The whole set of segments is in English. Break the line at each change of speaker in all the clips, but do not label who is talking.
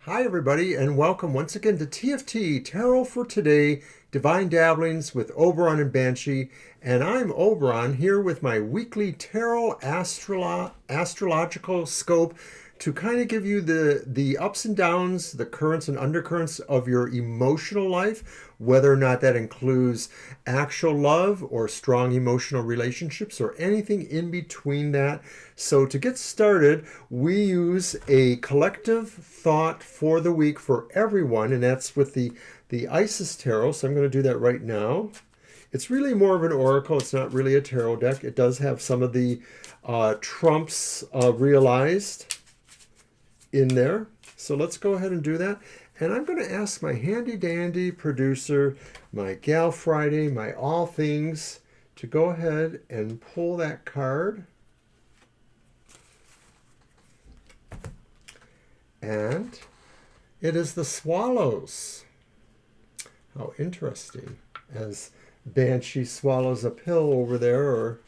Hi, everybody, and welcome once again to TFT Tarot for Today, Divine Dabblings with Oberon and Banshee. And I'm Oberon here with my weekly tarot astrological scope to kind of give you the ups and downs, the currents and undercurrents of your emotional life, whether or not that includes actual love or strong emotional relationships or anything in between that. So to get started, we use a collective thought for the week for everyone, and that's with the Isis Tarot. So I'm going to do that right now. It's really more of an oracle. It's not really a tarot deck. It does have some of the trumps realized in there. So let's go ahead and do that. And I'm going to ask my handy dandy producer, my Gal Friday, my all things, to go ahead and pull that card. And it is the Swallows. How interesting. As Banshee swallows a pill over there, or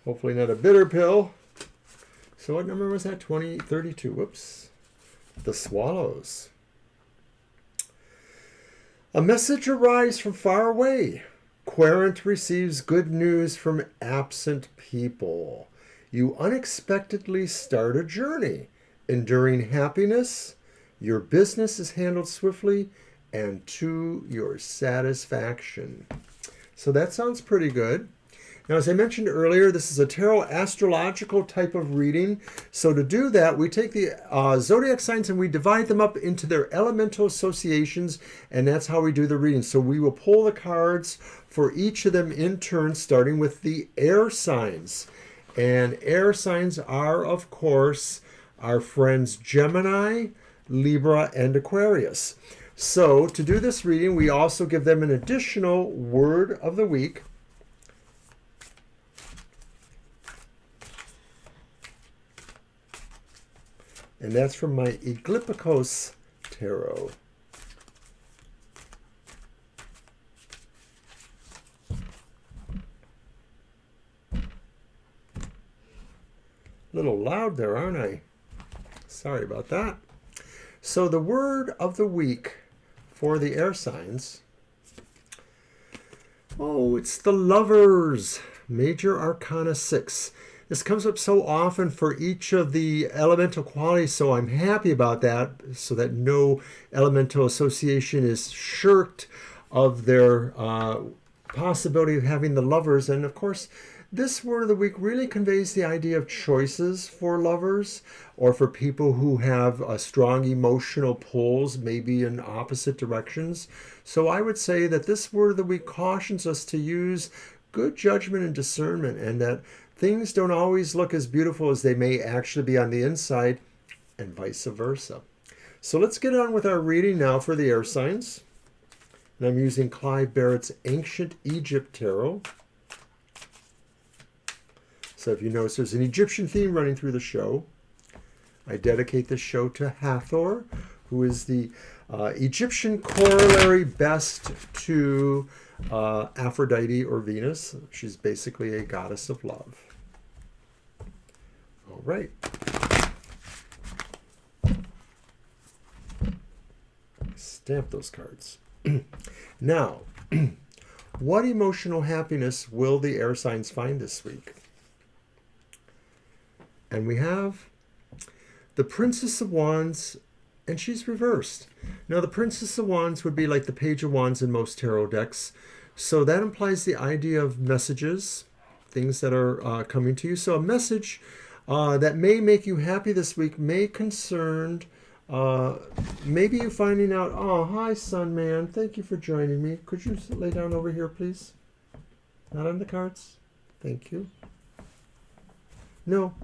hopefully not a bitter pill. So what number was that? 32. Whoops. The Swallows. A message arrives from far away. Querent receives good news from absent people. You unexpectedly start a journey. Enduring happiness. Your business is handled swiftly and to your satisfaction. So that sounds pretty good. Now, as I mentioned earlier, this is a tarot astrological type of reading. So to do that, we take the zodiac signs and we divide them up into their elemental associations, and that's how we do the reading. So we will pull the cards for each of them in turn, starting with the air signs. And air signs are, of course, our friends Gemini, Libra, and Aquarius. So to do this reading, we also give them an additional word of the week. And that's from my Eglipikos Tarot. A little loud there, aren't I? Sorry about that. So the word of the week for the air signs. Oh, it's the Lovers. Major Arcana 6. This comes up so often for each of the elemental qualities, so I'm happy about that, so that no elemental association is shirked of their possibility of having the Lovers. And of course, this word of the week really conveys the idea of choices for lovers, or for people who have strong emotional pulls, maybe in opposite directions. So I would say that this word of the week cautions us to use good judgment and discernment, and that things don't always look as beautiful as they may actually be on the inside, and vice versa. So let's get on with our reading now for the air signs. And I'm using Clive Barrett's Ancient Egypt Tarot. So if you notice, there's an Egyptian theme running through the show. I dedicate this show to Hathor, who is the Egyptian corollary best to Aphrodite or Venus. She's basically a goddess of love. All right. Stamp those cards. Now, what emotional happiness will the air signs find this week? And we have the Princess of Wands, and she's reversed. Now, the Princess of Wands would be like the Page of Wands in most tarot decks. So that implies the idea of messages, things that are coming to you. So a message that may make you happy this week may concern maybe you finding out, oh, hi, Sun Man. Thank you for joining me. Could you lay down over here, please? Not on the cards. Thank you. No.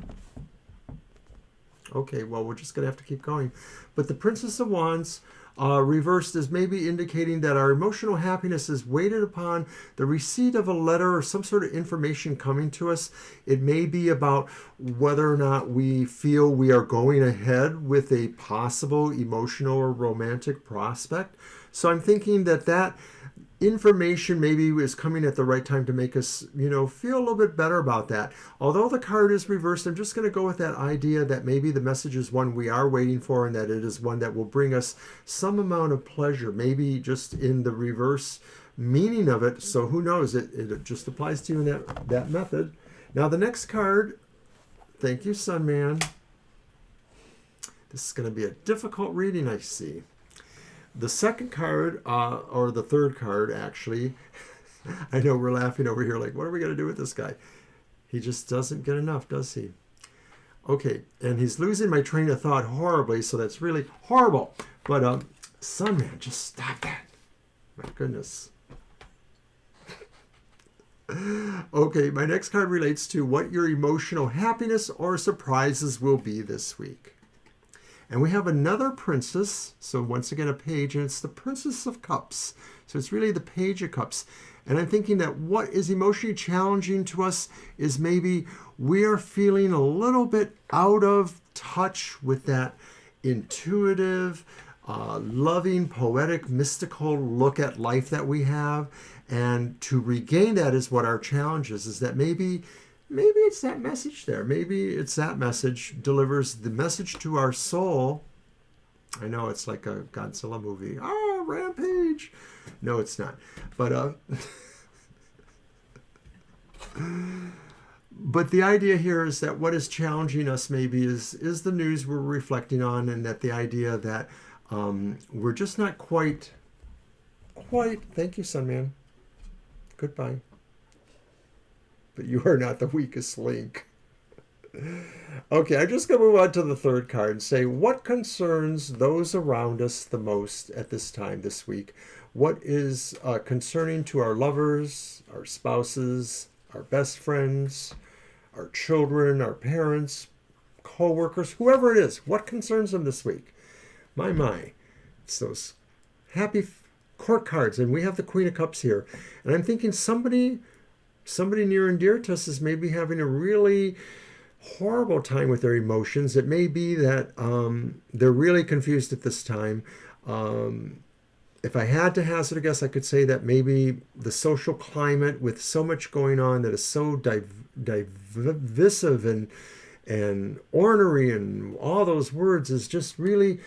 Okay, well, we're just going to have to keep going. But the Princess of Wands reversed is maybe indicating that our emotional happiness is weighted upon the receipt of a letter or some sort of information coming to us. It may be about whether or not we feel we are going ahead with a possible emotional or romantic prospect. So I'm thinking that information maybe is coming at the right time to make us, feel a little bit better about that. Although the card is reversed, I'm just going to go with that idea that maybe the message is one we are waiting for and that it is one that will bring us some amount of pleasure, maybe just in the reverse meaning of it. So who knows? It just applies to you in that method. Now the next card, thank you, Sun Man. This is going to be a difficult reading, I see. The second card, or the third card, actually, I know we're laughing over here like, what are we going to do with this guy? He just doesn't get enough, does he? Okay, and he's losing my train of thought horribly, so that's really horrible. But, Sun Man, just stop that. My goodness. Okay, my next card relates to what your emotional happiness or surprises will be this week. And we have another princess, so once again a page, and it's the Princess of Cups. So it's really the Page of Cups. And I'm thinking that what is emotionally challenging to us is maybe we are feeling a little bit out of touch with that intuitive, loving, poetic, mystical look at life that we have. And to regain that is what our challenge is that maybe it's that message there. Maybe it's that message delivers the message to our soul. I know it's like a Godzilla movie. Ah, rampage. No, it's not. But but the idea here is that what is challenging us maybe is the news we're reflecting on, and that the idea that we're just not quite. Thank you, Sunman. Goodbye. But you are not the weakest link. Okay, I'm just going to move on to the third card and say, what concerns those around us the most at this time this week? What is concerning to our lovers, our spouses, our best friends, our children, our parents, co-workers, whoever it is? What concerns them this week? My. It's those happy court cards, and we have the Queen of Cups here. And I'm thinking somebody near and dear to us is maybe having a really horrible time with their emotions. It may be that they're really confused at this time. If I had to hazard a guess, I could say that maybe the social climate with so much going on that is so divisive and ornery and all those words is just really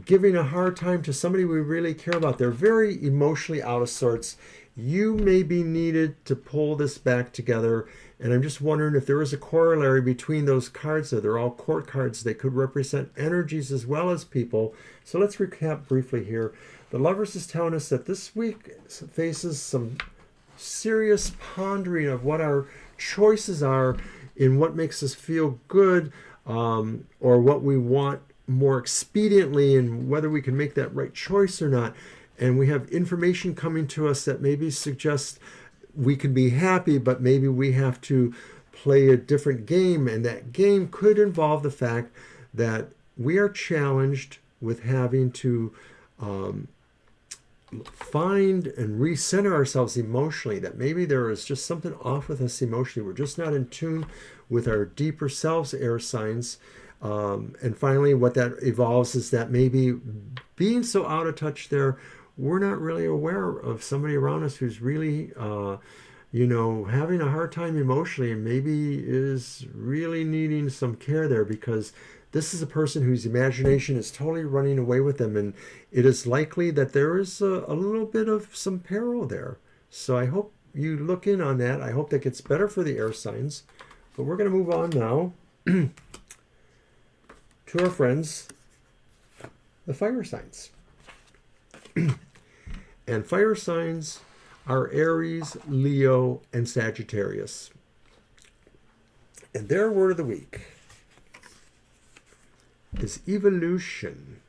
giving a hard time to somebody we really care about. They're very emotionally out of sorts. You may be needed to pull this back together, and I'm just wondering if there is a corollary between those cards there. They're all court cards. They could represent energies as well as people. So let's recap briefly here. The Lovers is telling us that this week faces some serious pondering of what our choices are in what makes us feel good, or what we want more expediently, and whether we can make that right choice or not. And we have information coming to us that maybe suggests we can be happy, but maybe we have to play a different game. And that game could involve the fact that we are challenged with having to find and recenter ourselves emotionally, that maybe there is just something off with us emotionally. We're just not in tune with our deeper selves, air signs. And finally, what that evolves is that maybe being so out of touch there, we're not really aware of somebody around us who's really, having a hard time emotionally, and maybe is really needing some care there, because this is a person whose imagination is totally running away with them, and it is likely that there is a little bit of some peril there. So I hope you look in on that. I hope that gets better for the air signs. But we're going to move on now to our friends, the fire signs. And fire signs are Aries, Leo, and Sagittarius. And their word of the week is evolution.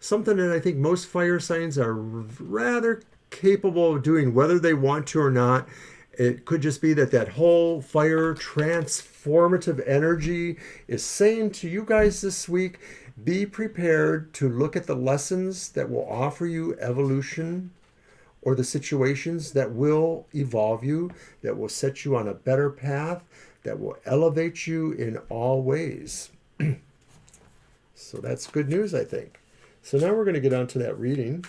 Something that I think most fire signs are rather capable of doing, whether they want to or not. It could just be that whole fire transformative energy is saying to you guys this week, be prepared to look at the lessons that will offer you evolution, or the situations that will evolve you, that will set you on a better path, that will elevate you in all ways. So that's good news, I think. So now we're going to get on to that reading.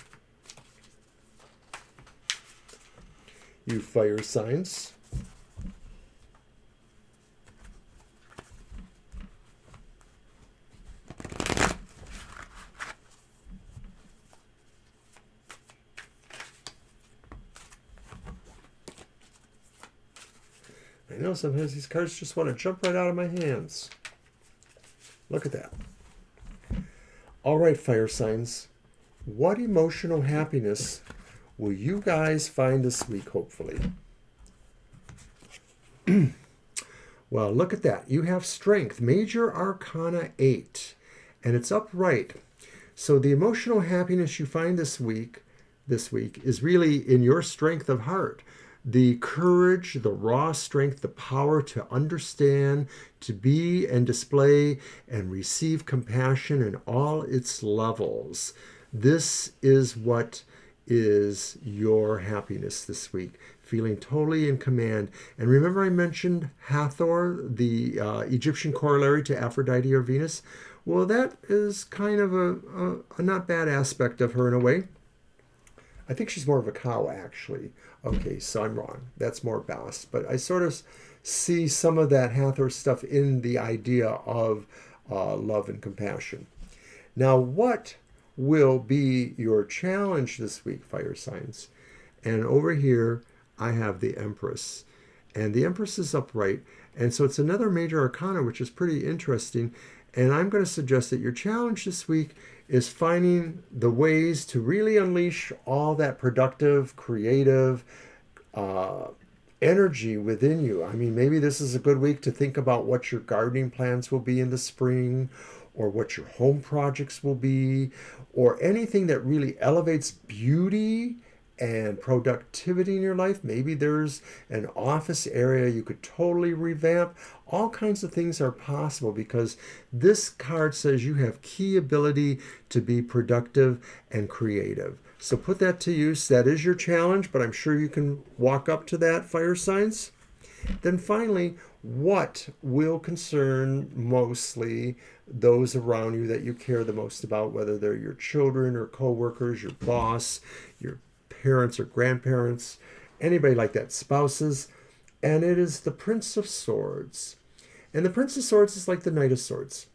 you fire signs. I know sometimes these cards just want to jump right out of my hands. Look at that. All right, fire signs. What emotional happiness will you guys find this week, hopefully? Well, look at that. You have strength, Major Arcana 8, and it's upright. So the emotional happiness you find this week is really in your strength of heart. The courage, the raw strength, the power to understand, to be and display and receive compassion in all its levels. This is what is your happiness this week. Feeling totally in command. And remember I mentioned Hathor, the Egyptian corollary to Aphrodite or Venus? Well, that is kind of a not bad aspect of her in a way. I think she's more of a cow, actually. Okay, so I'm wrong. That's more balanced. But I sort of see some of that Hathor stuff in the idea of love and compassion. Now, what will be your challenge this week, fire signs? And over here, I have the Empress. And the Empress is upright. And so it's another major arcana, which is pretty interesting. And I'm going to suggest that your challenge this week is finding the ways to really unleash all that productive, creative energy within you. I mean, maybe this is a good week to think about what your gardening plans will be in the spring, or what your home projects will be, or anything that really elevates beauty and productivity in your life. Maybe there's an office area you could totally revamp. All kinds of things are possible because this card says you have key ability to be productive and creative. So put that to use. That is your challenge, but I'm sure you can walk up to that, fire signs. Then finally, what will concern mostly those around you that you care the most about, whether they're your children or coworkers, your boss, your parents or grandparents, anybody like that, spouses. And it is the Prince of Swords. And the Prince of Swords is like the Knight of Swords.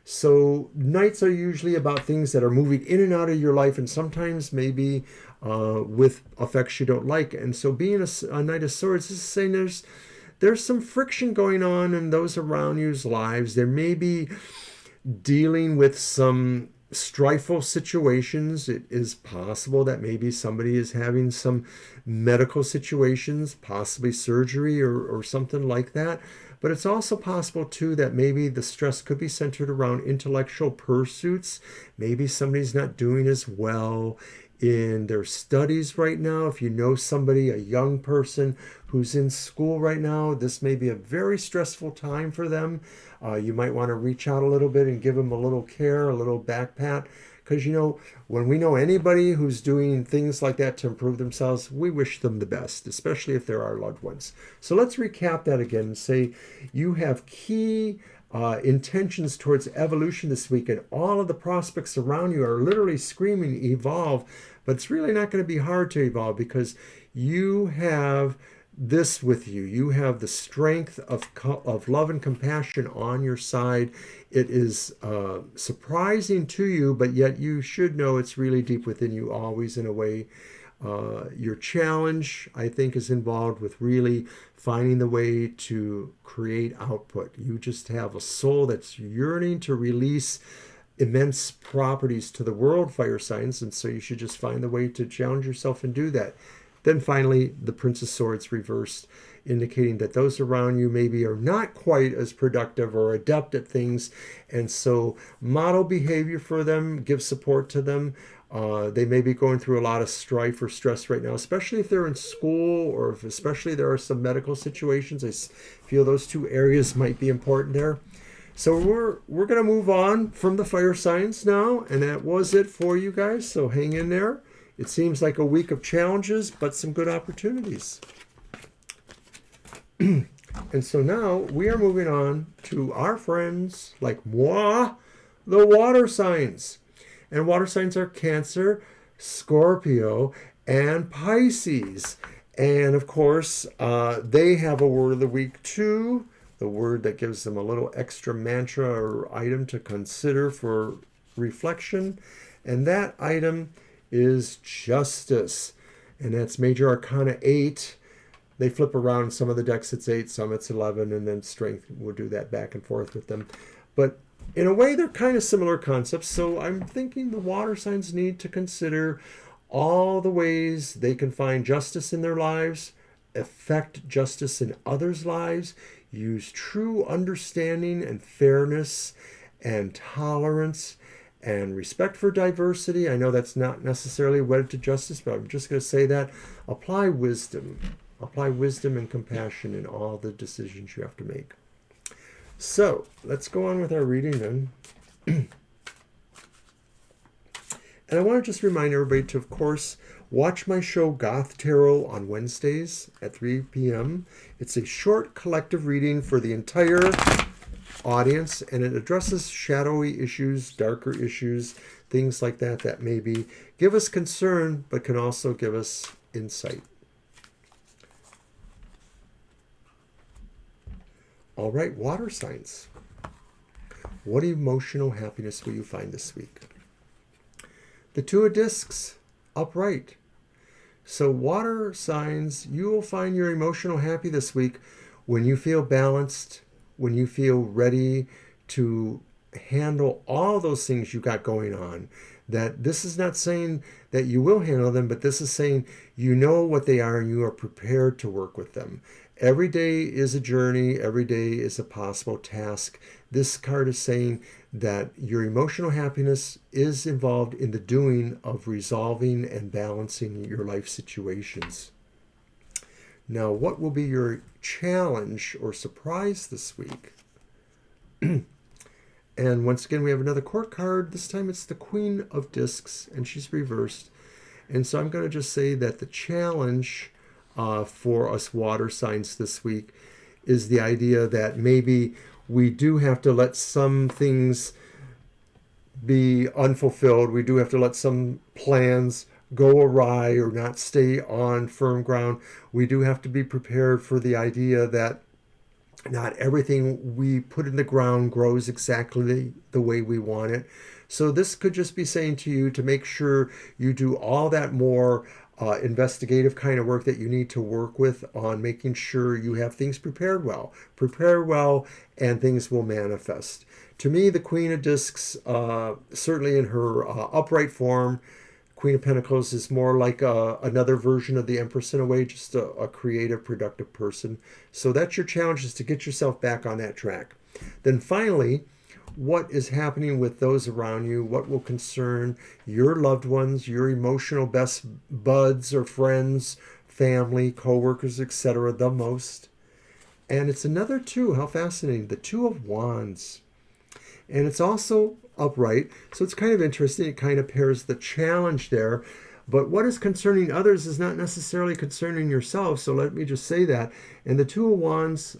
So knights are usually about things that are moving in and out of your life, and sometimes maybe with effects you don't like. And so being a Knight of Swords is saying there's some friction going on in those around you's lives. There may be dealing with some strifeful situations. It is possible that maybe somebody is having some medical situations, possibly surgery or something like that. But it's also possible, too, that maybe the stress could be centered around intellectual pursuits. Maybe somebody's not doing as well in their studies right now. If you know somebody, a young person who's in school right now, this may be a very stressful time for them. You might want to reach out a little bit and give them a little care, a little back pat. Because, when we know anybody who's doing things like that to improve themselves, we wish them the best, especially if they're our loved ones. So let's recap that again and say you have key intentions towards evolution this week, and all of the prospects around you are literally screaming, evolve. But it's really not going to be hard to evolve because you have this with you. You have the strength of love and compassion on your side. It is surprising to you, but yet you should know it's really deep within you always in a way. Your challenge, I think, is involved with really finding the way to create output. You just have a soul that's yearning to release immense properties to the world, fire signs, and so you should just find the way to challenge yourself and do that. Then finally, the Prince of Swords reversed, indicating that those around you maybe are not quite as productive or adept at things. And so model behavior for them, give support to them. They may be going through a lot of strife or stress right now, especially if they're in school or if especially there are some medical situations. I feel those two areas might be important there. So we're going to move on from the fire signs now. And that was it for you guys. So hang in there. It seems like a week of challenges, but some good opportunities. And so now we are moving on to our friends like moi, the water signs. And water signs are Cancer, Scorpio, and Pisces. And of course, they have a word of the week too, the word that gives them a little extra mantra or item to consider for reflection. And that item is justice. And that's Major Arcana 8. They flip around. Some of the decks it's 8, some it's 11, and then strength. We'll do that back and forth with them. But in a way, they're kind of similar concepts. So I'm thinking the water signs need to consider all the ways they can find justice in their lives, affect justice in others' lives, use true understanding and fairness and tolerance and respect for diversity. I know that's not necessarily wedded to justice, but I'm just going to say that. Apply wisdom. Apply wisdom and compassion in all the decisions you have to make. So let's go on with our reading then. And I want to just remind everybody to, of course, watch my show Goth Tarot on Wednesdays at 3 p.m. It's a short collective reading for the entire audience, and it addresses shadowy issues, darker issues, things like that that maybe give us concern, but can also give us insight. All right, water signs. What emotional happiness will you find this week? The Two of Discs, upright. So water signs, you will find your emotional happy this week when you feel balanced, when you feel ready to handle all those things you got going on. That this is not saying that you will handle them, but this is saying you know what they are and you are prepared to work with them. Every day is a journey. Every day is a possible task. This card is saying that your emotional happiness is involved in the doing of resolving and balancing your life situations. Now, what will be your challenge or surprise this week? And once again, we have another court card. This time it's the Queen of Discs, and she's reversed. And so I'm going to just say that the challenge for us water signs this week is the idea that maybe we do have to let some things be unfulfilled. We do have to let some plans go awry or not stay on firm ground. We do have to be prepared for the idea that not everything we put in the ground grows exactly the way we want it. So this could just be saying to you to make sure you do all that more investigative kind of work that you need to work with on making sure you have things prepared well. Prepare well and things will manifest. To me, the Queen of Discs, certainly in her upright form, Queen of Pentacles is more like another version of the Empress in a way, just a creative, productive person. So that's your challenge, is to get yourself back on that track. Then finally, what is happening with those around you? What will concern your loved ones, your emotional best buds or friends, family, co-workers, etc. the most? And it's another two. How fascinating. The Two of Wands. And it's also upright. So it's kind of interesting. It kind of pairs the challenge there. But what is concerning others is not necessarily concerning yourself. So let me just say that. And the Two of Wands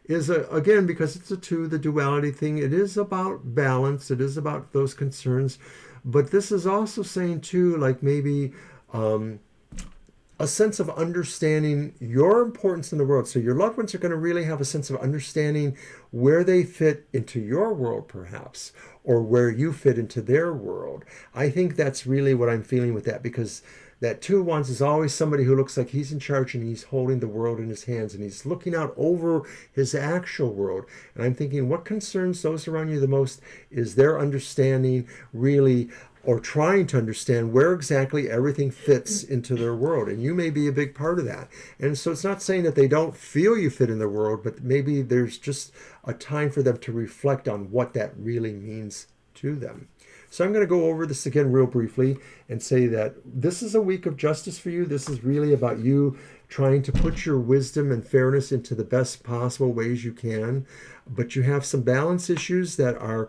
is, again, because it's a two, the duality thing, it is about balance. It is about those concerns. But this is also saying, too, like maybe a sense of understanding your importance in the world. So your loved ones are going to really have a sense of understanding where they fit into your world, perhaps, or where you fit into their world. I think that's really what I'm feeling with that, because that Two of Wands is always somebody who looks like he's in charge and he's holding the world in his hands and he's looking out over his actual world. And I'm thinking what concerns those around you the most is their understanding really, or trying to understand where exactly everything fits into their world. And you may be a big part of that. And so it's not saying that they don't feel you fit in their world, but maybe there's just a time for them to reflect on what that really means to them. So I'm going to go over this again real briefly and say that this is a week of justice for you. This is really about you trying to put your wisdom and fairness into the best possible ways you can. But you have some balance issues that are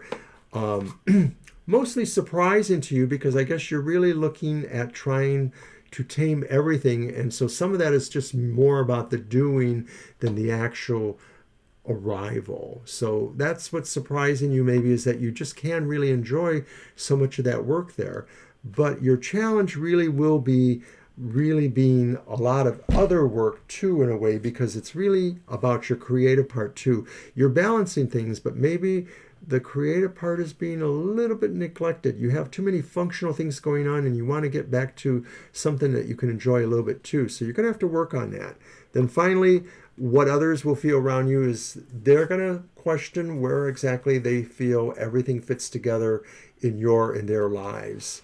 mostly surprising to you, because I guess you're really looking at trying to tame everything. And so some of that is just more about the doing than the actual arrival. So that's what's surprising you maybe, is that you just can't really enjoy so much of that work there. But your challenge really will be really being a lot of other work too, in a way, because it's really about your creative part too. You're balancing things, but maybe the creative part is being a little bit neglected. You have too many functional things going on, and you want to get back to something that you can enjoy a little bit too. So you're going to have to work on that. Then finally, what others will feel around you is they're going to question where exactly they feel everything fits together in their lives.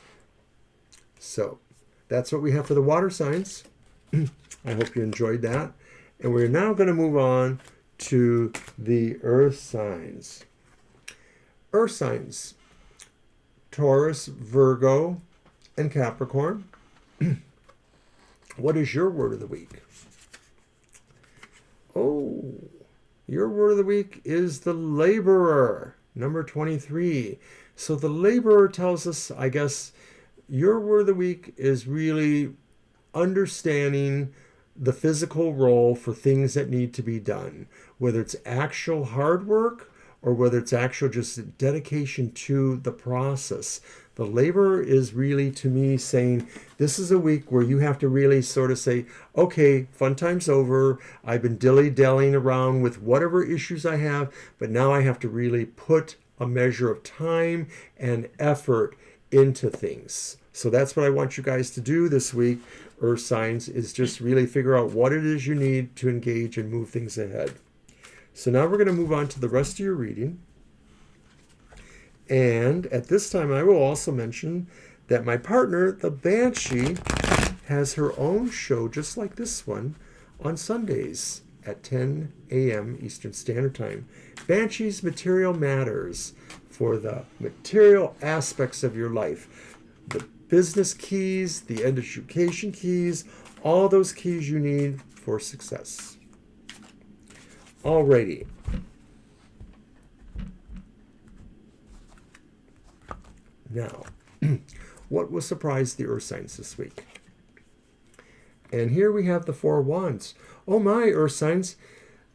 So that's what we have for the water signs. I hope you enjoyed that. And we're now going to move on to the earth signs. Earth signs: Taurus, Virgo, and Capricorn. What is your word of the week? Oh, your word of the week is the laborer, number 23. So the laborer tells us, I guess, your word of the week is really understanding the physical role for things that need to be done, whether it's actual hard work or whether it's actual just dedication to the process. The labor is really, to me, saying this is a week where you have to really sort of say, okay, fun time's over. I've been dilly-dallying around with whatever issues I have, but now I have to really put a measure of time and effort into things. So that's what I want you guys to do this week, Earth signs, is just really figure out what it is you need to engage and move things ahead. So now we're going to move on to the rest of your reading. And at this time, I will also mention that my partner, the Banshee, has her own show just like this one on Sundays at 10 a.m. Eastern Standard Time. Banshee's Material Matters, for the material aspects of your life. The business keys, the education keys, all those keys you need for success. Alrighty. Now, what will surprise the Earth signs this week? And here we have the Four of Wands. Oh my, Earth signs,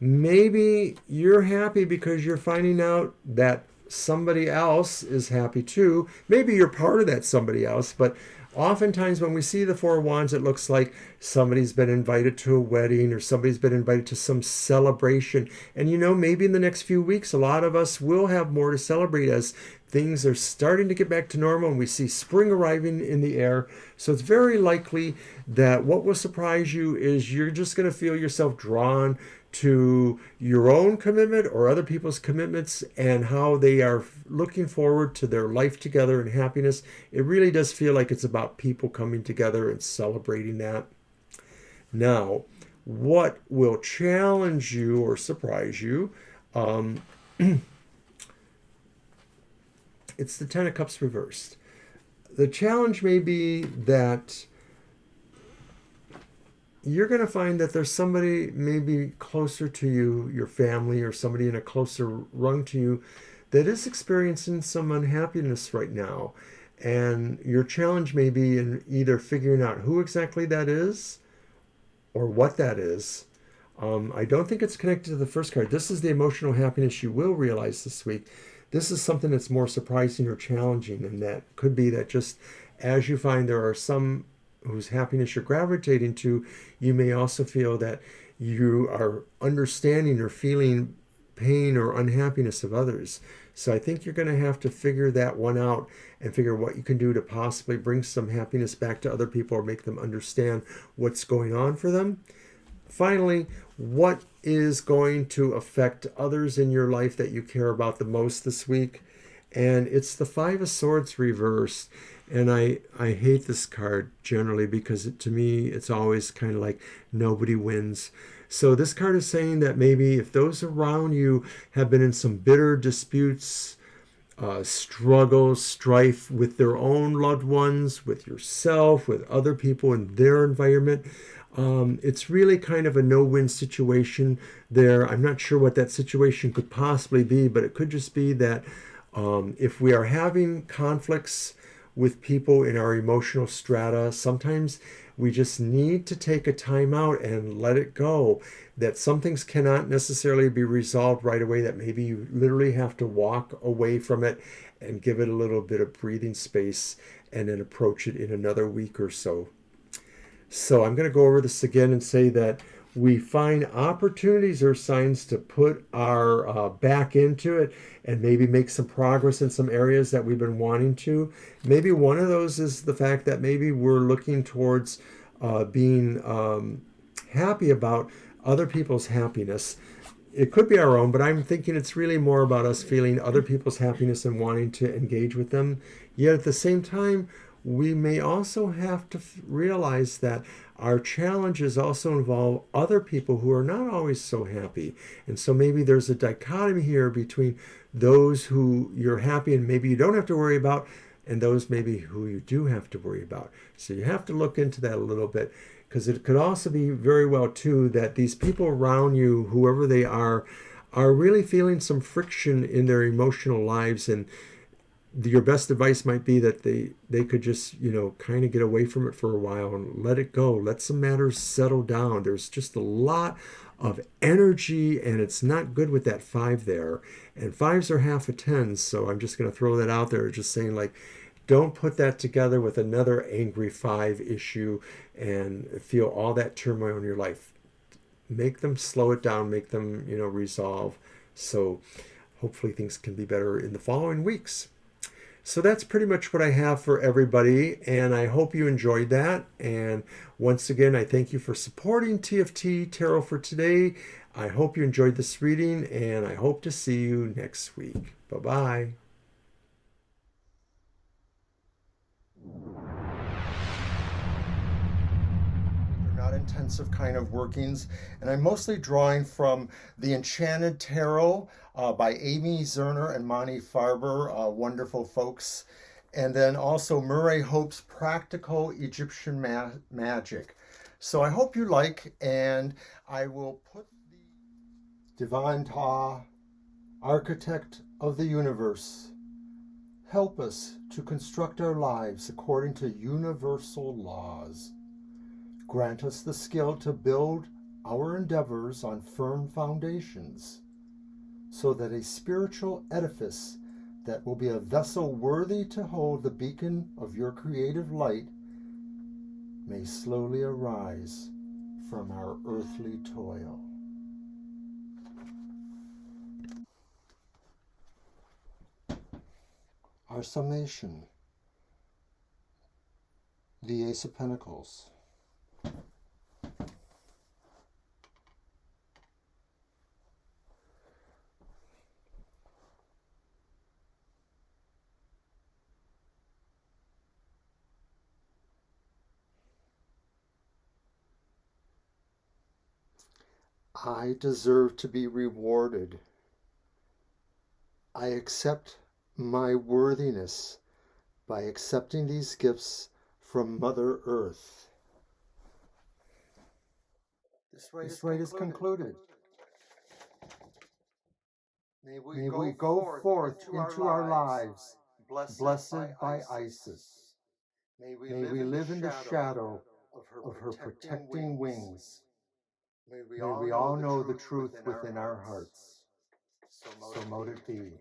maybe you're happy because you're finding out that somebody else is happy too. Maybe you're part of that somebody else, but oftentimes when we see the Four of Wands, it looks like somebody's been invited to a wedding or somebody's been invited to some celebration. And you know, maybe in the next few weeks, a lot of us will have more to celebrate as things are starting to get back to normal and we see spring arriving in the air. So it's very likely that what will surprise you is you're just going to feel yourself drawn to your own commitment or other people's commitments and how they are looking forward to their life together and happiness. It really does feel like it's about people coming together and celebrating that. Now, what will challenge you or surprise you? It's the Ten of Cups reversed. The challenge may be that you're going to find that there's somebody maybe closer to you, your family, or somebody in a closer rung to you that is experiencing some unhappiness right now. And your challenge may be in either figuring out who exactly that is or what that is. I don't think it's connected to the first card. This is the emotional happiness you will realize this week. This is something that's more surprising or challenging, and that could be that just as you find there are some whose happiness you're gravitating to, you may also feel that you are understanding or feeling pain or unhappiness of others. So I think you're going to have to figure that one out and figure what you can do to possibly bring some happiness back to other people or make them understand what's going on for them. Finally, what is going to affect others in your life that you care about the most this week? And it's the Five of Swords reversed. And I hate this card generally because to me, it's always kind of like nobody wins. So this card is saying that maybe if those around you have been in some bitter disputes, struggles, strife with their own loved ones, with yourself, with other people in their environment, it's really kind of a no-win situation there. I'm not sure what that situation could possibly be, but it could just be that if we are having conflicts with people in our emotional strata, sometimes we just need to take a time out and let it go. That some things cannot necessarily be resolved right away, that maybe you literally have to walk away from it and give it a little bit of breathing space and then approach it in another week or so. So I'm going to go over this again and say that we find opportunities or signs to put our back into it and maybe make some progress in some areas that we've been wanting to. Maybe one of those is the fact that maybe we're looking towards being happy about other people's happiness. It could be our own, but I'm thinking it's really more about us feeling other people's happiness and wanting to engage with them. Yet at the same time, we may also have to realize that our challenges also involve other people who are not always so happy. And so maybe there's a dichotomy here between those who you're happy and maybe you don't have to worry about, and those maybe who you do have to worry about. So you have to look into that a little bit, because it could also be very well too that these people around you, whoever they are really feeling some friction in their emotional lives, and your best advice might be that they could just kind of get away from it for a while and let it go, let some matters settle down. There's just a lot of energy, and it's not good with that 5 there, and 5s are half of 10s, so I'm just going to throw that out there, just saying, like, don't put that together with another angry 5 issue and feel all that turmoil in your life. Make them slow it down, make them resolve, so hopefully things can be better in the following weeks. So that's pretty much what I have for everybody, and I hope you enjoyed that. And once again, I thank you for supporting TFT Tarot for today. I hope you enjoyed this reading, and I hope to see you next week. Bye-bye. They're not intensive kind of workings, and I'm mostly drawing from the Enchanted Tarot by Amy Zerner and Monte Farber, wonderful folks. And then also Murray Hope's Practical Egyptian Magic. So I hope you like, and I will put the Divine Ta, Architect of the Universe. Help us to construct our lives according to universal laws. Grant us the skill to build our endeavors on firm foundations, so that a spiritual edifice that will be a vessel worthy to hold the beacon of your creative light may slowly arise from our earthly toil. Our summation: the Ace of Pentacles. I deserve to be rewarded. I accept my worthiness by accepting these gifts from Mother Earth. This rite is concluded. May we go forth into our lives, blessed by Isis. May we live in the shadow of her protecting wings. May we all know the truth within our hearts. So mote it be.